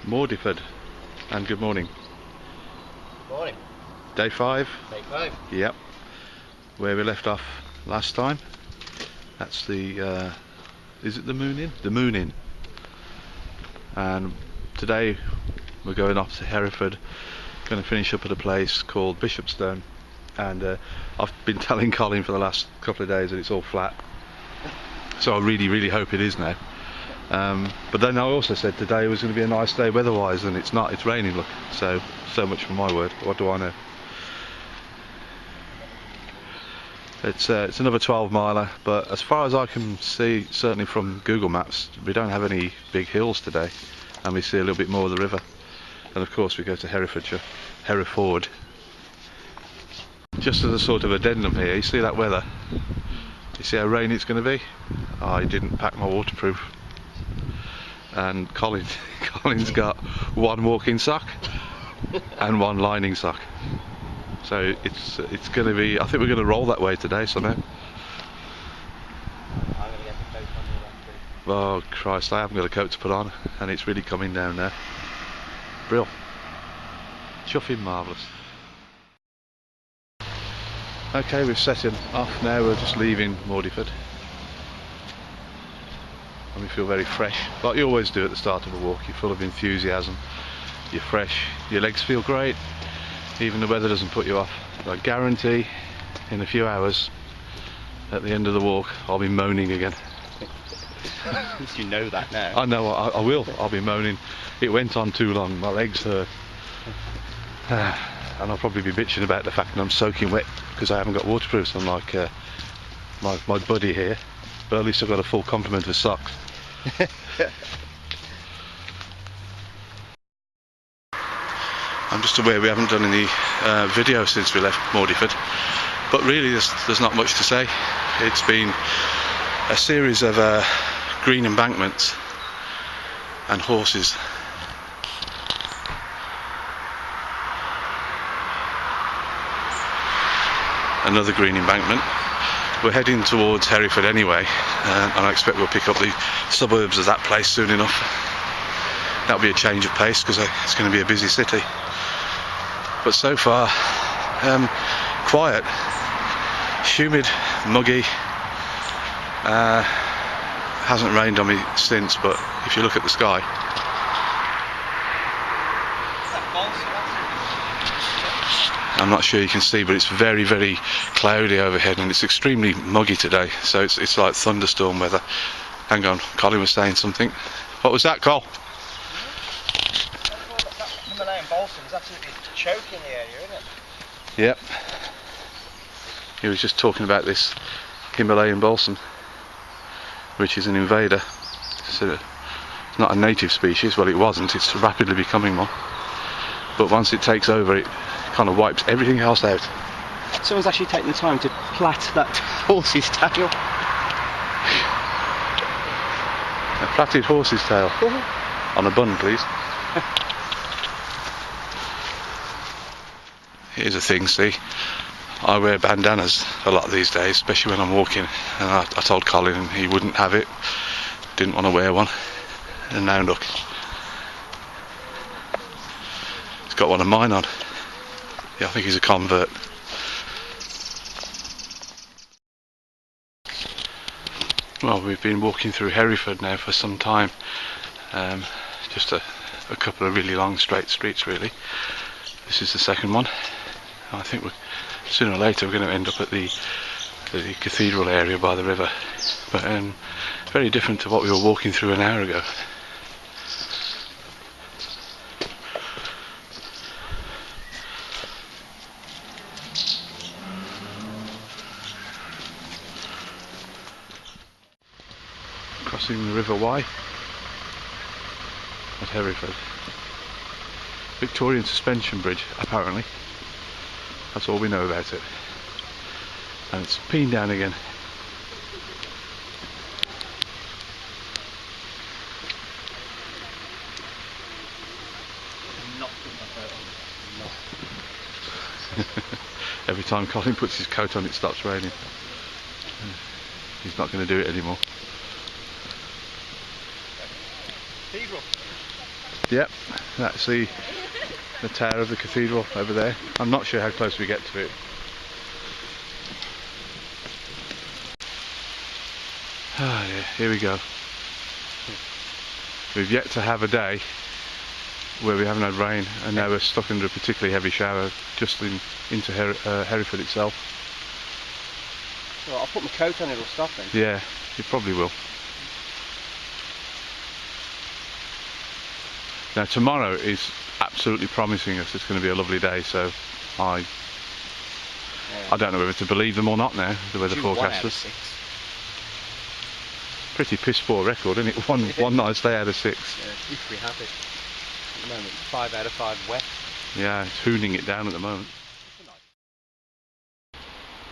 Mordiford, and good morning. Morning. Day 5? Day 5. Yep. Where we left off last time. That's the, is it the Moon Inn? The Moon Inn. And today we're going off to Hereford. Going to finish up at a place called Bishopstone. And I've been telling Colin for the last couple of days that it's all flat. So I really hope it is now. But then I also said today was going to be a nice day weather-wise, and it's not. It's raining. Look, so much for my word. What do I know? It's another 12 miler, but as far as I can see, certainly from Google Maps, we don't have any big hills today, and we see a little bit more of the river. And of course, we go to Hereford. Just as a sort of addendum here, you see that weather? You see how rainy it's going to be? I didn't pack my waterproof. And Colin's got one walking sock and one lining sock, so it's going to be. I think we're going to roll that way today somehow. I'm going to get the coat on. Oh Christ, I haven't got a coat to put on, and it's really coming down there. Brill, chuffing marvellous. Okay, we've set him off now. We're just leaving Mordiford. And we feel very fresh, like you always do at the start of a walk. You're full of enthusiasm, you're fresh, your legs feel great, even the weather doesn't put you off. I guarantee in a few hours, at the end of the walk, I'll be moaning again. You know that now. I know, I will. I'll be moaning. It went on too long, my legs hurt. And I'll probably be bitching about the fact that I'm soaking wet because I haven't got waterproofs, unlike my buddy here. But at least I've got a full complement of socks. I'm just aware we haven't done any video since we left Mordiford, but really there's not much to say. It's been a series of green embankments and horses. Another green embankment. We're heading towards Hereford anyway, and I expect we'll pick up the suburbs of that place soon enough. That'll be a change of pace because it's going to be a busy city. But so far, quiet, humid, muggy. Hasn't rained on me since, but if you look at the sky. I'm not sure you can see, but it's very cloudy overhead, and it's extremely muggy today, so it's like thunderstorm weather. Hang on, Colin was saying something. What was that, Col? That Himalayan balsam is absolutely choking the area, isn't it? Yep. He was just talking about this Himalayan balsam, which is an invader. It's not a native species. Well, it wasn't. It's rapidly becoming one. But once it takes over, it kind of wipes everything else out. Someone's actually taken the time to plait that horse's tail. A plaited horse's tail. On a bun, please. Here's a thing, see, I wear bandanas a lot these days, especially when I'm walking, and I told Colin and he wouldn't have it, didn't want to wear one, and now look, he's got one of mine on. Yeah, I think he's a convert. Well, we've been walking through Hereford now for some time, just a couple of really long straight streets really. This is the second one. I think sooner or later we're going to end up at the Cathedral area by the river, but very different to what we were walking through an hour ago. Crossing the River Wye at Hereford. Victorian suspension bridge, apparently. That's all we know about it. And it's peeing down again. Every time Colin puts his coat on, it stops raining. He's not going to do it anymore. Cathedral. Yep, that's the tower of the cathedral over there. I'm not sure how close we get to it. Ah, yeah, here we go. We've yet to have a day where we haven't had rain, and now we're stuck under a particularly heavy shower just into Hereford itself. Well, I'll put my coat on, it'll stop then. Yeah, it probably will. Now tomorrow is absolutely promising us it's going to be a lovely day, so I don't know whether to believe them or not now, the weather forecasters. Pretty piss poor record, isn't it? One nice day out of 6. Yeah, if we have it. At the moment, 5 out of 5 wet. Yeah, it's hooning it down at the moment.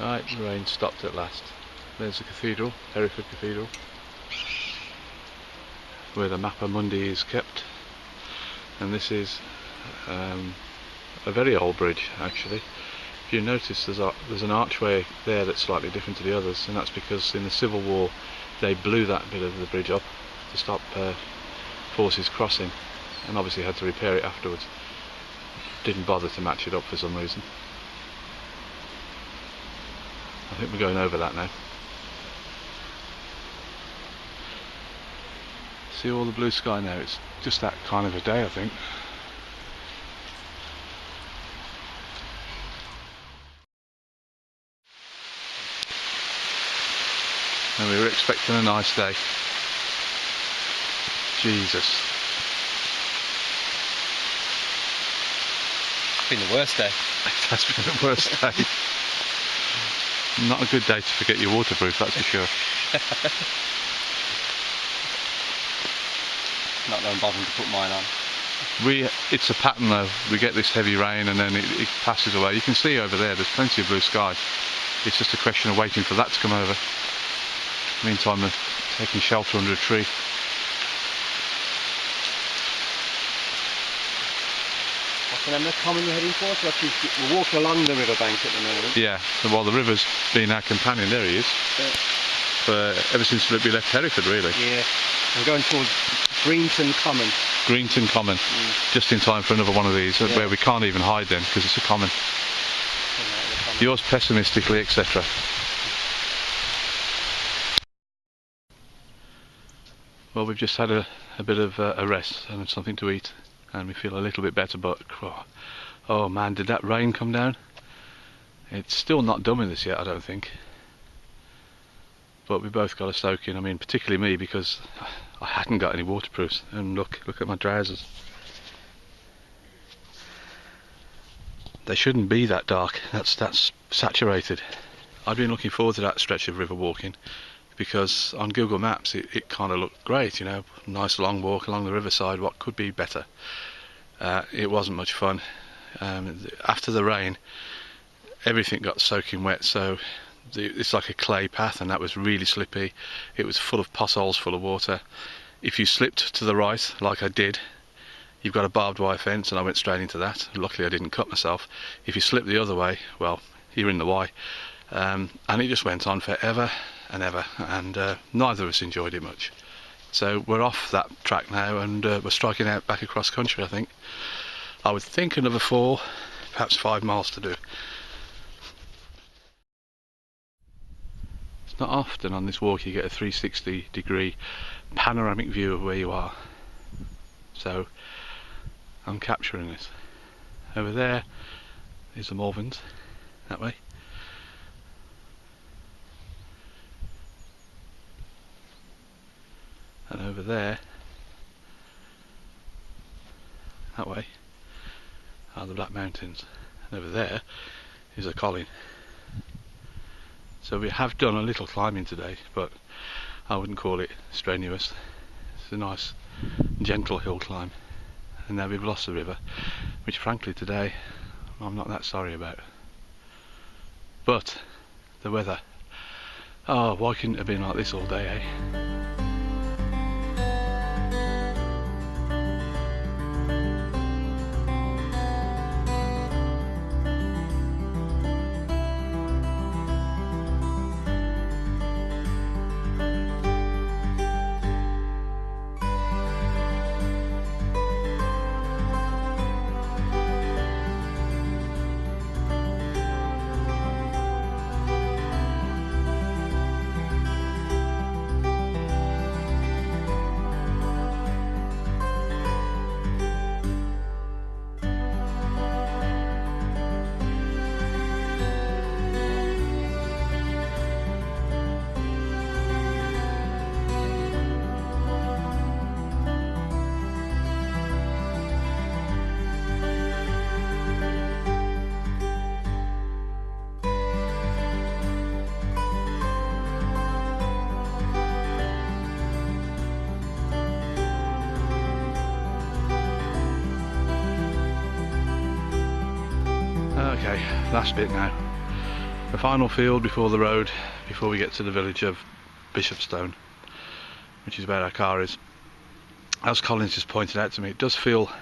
Right, the rain stopped at last. There's the cathedral, Hereford Cathedral, where the Mappa Mundi is kept. And this is a very old bridge, actually. If you notice, there's an archway there that's slightly different to the others, and that's because in the Civil War they blew that bit of the bridge up to stop forces crossing, and obviously had to repair it afterwards. Didn't bother to match it up for some reason. I think we're going over that now. See all the blue sky now, it's just that kind of a day, I think. And we were expecting a nice day. Jesus. It's been the worst day. It has been the worst day. Not a good day to forget your waterproof, that's for sure. Not that I'm bothering to put mine on. It's a pattern though. We get this heavy rain and then it passes away. You can see over there's plenty of blue sky. It's just a question of waiting for that to come over. Meantime, they're taking shelter under a tree. What's the name of the common you're heading for? So we're walking along the riverbank at the moment. Yeah, so while the river's been our companion, there he is. Ever since we left Hereford, really. Yeah, I'm going towards Greenton Common. Greenton Common, just in time for another one of these, where we can't even hide then because it's a common. Yours pessimistically, etc. Well, we've just had a bit of a rest and something to eat, and we feel a little bit better, but oh man, did that rain come down? It's still not done with us yet, I don't think. But we both got a soak in, I mean particularly me because I hadn't got any waterproofs, and look at my trousers. They shouldn't be that dark, that's saturated. I've been looking forward to that stretch of river walking because on Google Maps it kind of looked great, you know, nice long walk along the riverside, what could be better? It wasn't much fun. After the rain everything got soaking wet, so it's like a clay path, and that was really slippy. It was full of potholes, full of water. If you slipped to the right, like I did, you've got a barbed wire fence, and I went straight into that. Luckily I didn't cut myself. If you slip the other way, well, you're in the Wye. And it just went on forever and ever, and neither of us enjoyed it much. So we're off that track now, and we're striking out back across country, I think. I would think another 4, perhaps 5 miles to do. It's not often on this walk you get a 360-degree panoramic view of where you are. So I'm capturing it. Over there is the Morvins, that way. And over there, that way, are the Black Mountains. And over there is a colline. So we have done a little climbing today, but I wouldn't call it strenuous. It's a nice, gentle hill climb. And now we've lost the river, which frankly today I'm not that sorry about. But the weather, oh, why couldn't it have been like this all day, eh? Okay, last bit now. The final field before the road, before we get to the village of Bishopstone, which is where our car is. As Collins just pointed out to me, it does feel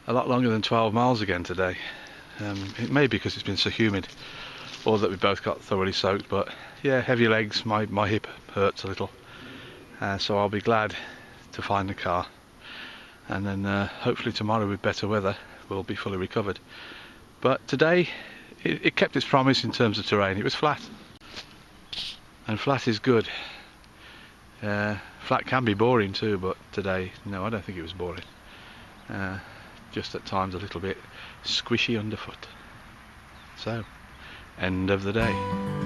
a lot longer than 12 miles again today. It may be because it's been so humid, or that we both got thoroughly soaked, but yeah, heavy legs, my hip hurts a little. So I'll be glad to find the car, and then hopefully tomorrow with better weather we'll be fully recovered. But today it kept its promise in terms of terrain. It was flat, and flat is good. Flat can be boring too, but today, no, I don't think it was boring. Just at times a little bit squishy underfoot. So, end of the day.